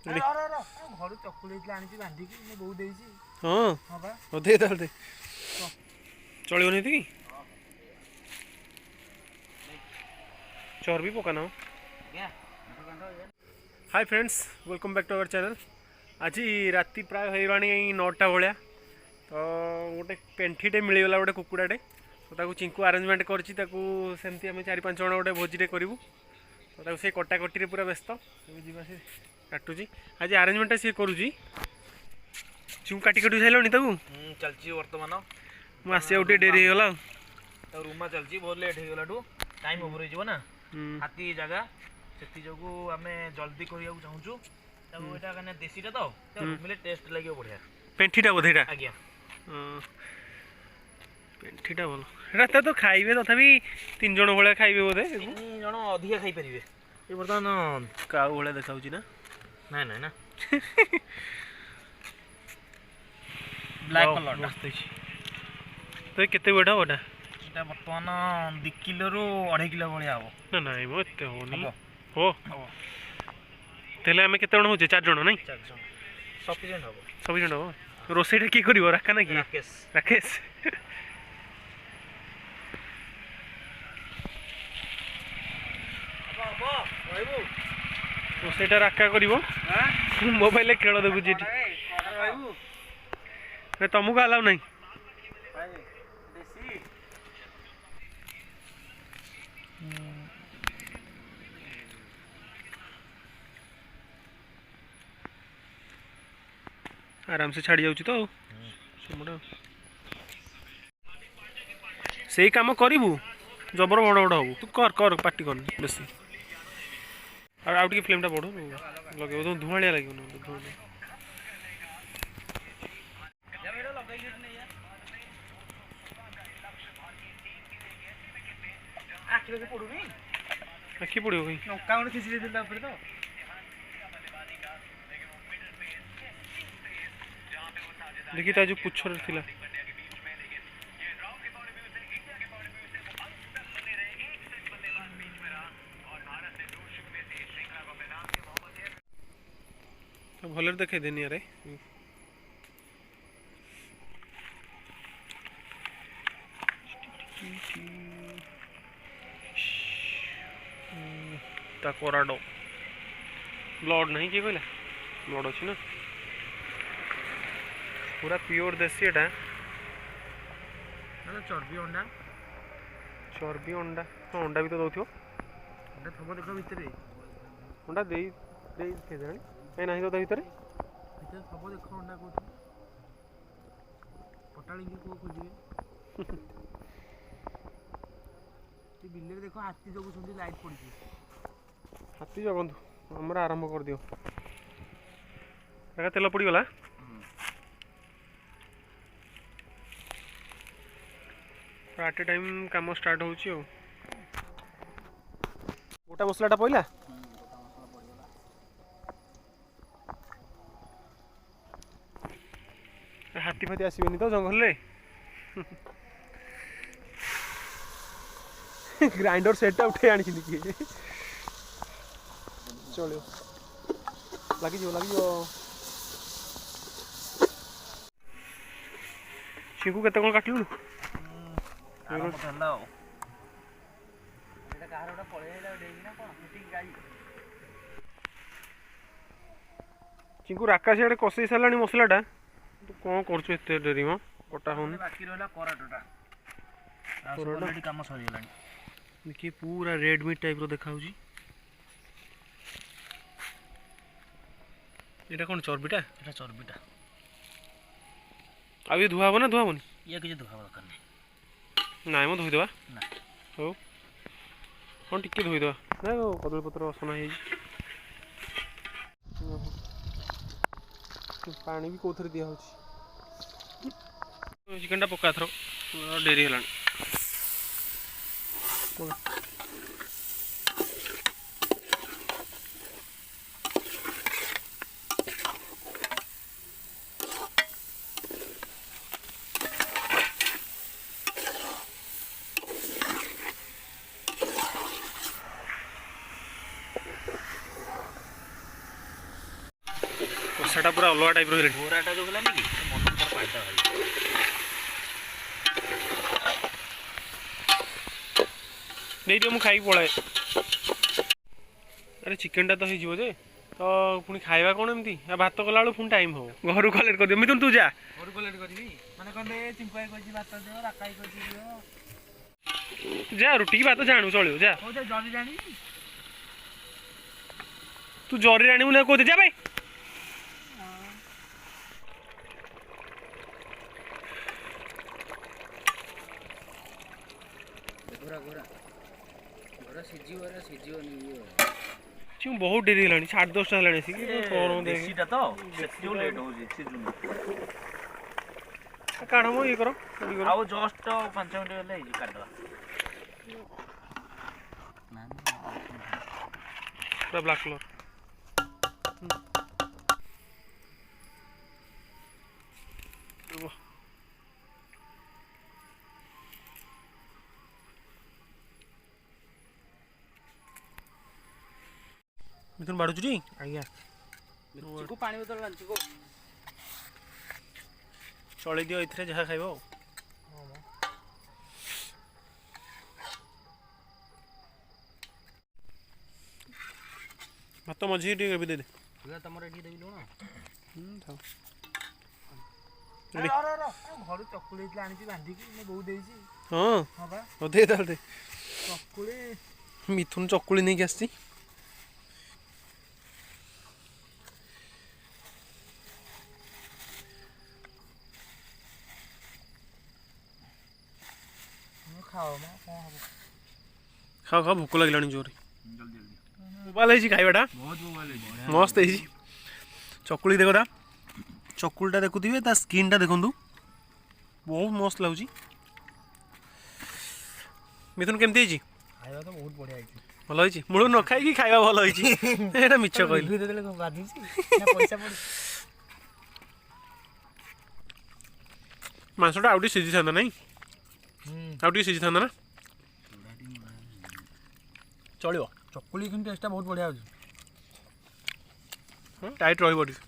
घर चकुल आनी बांधिकी बहुत देसी हाँ हाँ दे दे चलो नहीं थी चर्बी पकाना hi friends welcome back to our channel आज राति प्राय होइराणी 9टा भाया तो गोटे पेंठीटे मिलगला गोटे कुकुड़ाटे तो ताकू चिंकू आरेंजमेंट करमती आम 4-5 जन गोटे भोजीटे करूँ तो से कटाकटी पूरा व्यस्त जीवा से काटुची आज आरेंजमेंट सी करुँची चिंकू काटी काटी सारे चलती बर्तमान मुझे आसिया डेरी होगा रूमा चलती बहुत लेट हो टाइम ओवर हो ना हाथी जगह से जो आम जल्दी करने चाहूँ यहाँ देसीटा तो मिले टेस्ट लगे बढ़िया पेंठीटा बोधेटा आज्ञा पेंठीटा भल एटा तो खाइबे तथापि 3 जन भाया खाइबे बोधे 3 जन अधिका खाई पारे ये बर्तमान काऊ भाया देखा ना ना ना ना ब्लैक कलर तो केते बेटा ओटा এটা বর্তমান 2 কিলো রু 2.5 কিলো ভলিয়া হবো না না এমো এতে হোনি हो তেলে আমি কেতে জন হচ্ছে 4 জন নাই 4 জন সফিসিয়েন্ট হবো সফিসিয়েন্ট হবো रोसेटा की करिवो राखा ना की राकेश बाबा भाईबू रोसेटा राखा करिवो हां मोबाइल खेल देखु जी भाईबू रे तुमको अलाउ नहीं देसी आराम से छाड़ी जाऊँ तो से कम करू जबर बड़ बड़ हबू तू कर कर पार्टी कर बेसी आउ टे फ्लेमटा बढ़ लगे तो धुआड़िया लगे आखि पड़ो कहीं देखी जो पुछर थिला तो भले देखे देनी अरे कोराडो ब्लड नहीं किए कहला ब्लड अच्छी ना पूरा प्योर देसी एटा चर्बी अंडा हाँ अंडा भी तो दौथियो अंडा थब देख भितर अंडा दे दे केजाणी ए नाही तो भितर भितर थब देख अंडा कोठी पटाली के को खोजिबे ये बिल्ले देखो हाथी जगु सुंदी लाइट पड़ी हाथी जगंतु हमरा आरंभ कर दियो तेल पड़ी गला एट ए टाइम काम स्टार्ट होची गोटा मसलाटा पइला हाथी फाती आसबनी तो जंगल रे ग्राइंडर सेट उठे आनी किए चलो लगी चिंकू केते कोन काटलु चिंकू राका से कषे सारा मसलाटा तू कौन कर डेरी म कटा हो बाकी रहा कराटा ऑलरेडी काम सरी गलानी देखिए पूरा रेड मीट टाइप रो देखा एटा कौन चर्बीटा एटा चर्बीटा आ धुआ हो ना धुआ होनी ये किसी धुआ दरकार नहीं ना मो धोईदेवा ना हो हाँ टिके धोईदेवा ना कदली पत्र असना पानी भी कौन दिया चिकनटा पका थर डेरी है ବାସାଟା ପୁରା ଅଲଗା ଟାଇପ୍ର ହେଲାଣି। ଘୋରାଟା ଯୋଉ ହେଲାନି କି ସେ ମନ ତାର ପାଣିଟା ଭାଇ ଦେଇଦିଅ ମୁଁ ଖାଇକି ପଳାଏ। ଆରେ ଚିକେନଟା ତ ହେଇଯିବ ଯେ ତ ପୁଣି ଖାଇବା କ'ଣ ଏମିତି ଭାତ କଲାବେଳକୁ ପୁଣି ଟାଇମ୍ ହେବ। ଘରୁ କଲେକ୍ଟ କରିଦିଅ ମିଥୁନ ତୁ ଯା। ଘରୁ କଲେକ୍ଟ କରିବି ମାନେ କ'ଣ ଚିଙ୍କୁଆଇ କହିଛି ଭାତ ଦିଅ ରାକାଇ କହିଛି ଦିଅ ଯା ରୁଟିକି ଭାତ ଜାଣୁ ଚଳିବ ଯା। ହଉ ଯା ଜରି ଜାଣିବି ତୁ ଜରିରେ ଆଣିବୁ ନା କହୁଛେ ଯା ଭାଇ। ବହୁତ ଡେରି ହେଲାଣି 10:30 ହେଲାଣି ଆସିକି କ'ଣ ଦେଶୀଟା ତ ସେଥିପାଇଁ ଲେଟ୍ ହେଉଛି ସିଝୁନି। କାଢ଼ ମ ଇଏ କର ଆଉ ଜଷ୍ଟ 5 ମିନିଟ୍ ହେଲେ ହେଇଛି କାଟିଦେବା ପୁରା ବ୍ଲାକ୍ କଲର୍। ମିଥୁନ ବାଡ଼ୁଛୁ ଟି? ଆଜ୍ଞା ପାଣି ବୋତଲ ଆଣିଛି ଗୋ ଚଳେଇ ଦିଅ ଏଥିରେ ଯାହା ଖାଇବ ଆଉ। ଭାତ ମଝିରେ ଟିକେ ଗ୍ରେଭି ଦେଇଦେ। ତମର ଏଠି ଦେବି ଲୁଣ ଘରୁ ଚକୁଳି ହେଇଥିଲା ଆଣିଛି ବାନ୍ଧିକି ମୋ ବୋଉ ଦେଇଛି। ହଁ ହଉ ଦେ ତାହେଲେ ଚକୁଳି ମିଥୁନ ଚକୁଳି ନେଇକି ଆସିଛି। ଖାଅ ମା କ'ଣ ହବ ଖାଅ ଖାଅ ଭୋକ ଲାଗିଲାଣି ଜୋରେ। ମୋବାଇଲ ହେଇଛି ଖାଇବାଟା ମସ୍ତ ହେଇଛି। ଚକୁଳି ଦେଖ ତା ଚକୁଳିଟା ଦେଖୁଥିବେ ତା ସ୍କିନ୍ଟା ଦେଖନ୍ତୁ ବହୁତ ମସ୍ତ ଲାଗୁଛି। ମିଥୁନ କେମିତି ହେଇଛି? ଖାଇବା ତ ବହୁତ ବଢ଼ିଆ ହେଇଛି। ଭଲ ହେଇଛି ମୂଳରୁ ନ ଖାଇକି ଖାଇବା ଭଲ ହେଇଛି ଏଇଟା ମିଛ କହିଲି। ମାଂସଟା ଆଉ ଟିକେ ସିଝିଥାନ୍ତା ନାଇଁ ଆଉ ଟିକେ ସିଝିଥାନ୍ତା ନା ଚଳିବ। ଚକୁଳି କିନ୍ତୁ ଟେଷ୍ଟଟା ବହୁତ ବଢ଼ିଆ ହେଉଛି। ଟାଇଟ୍ ରହିବ ଟିକେ।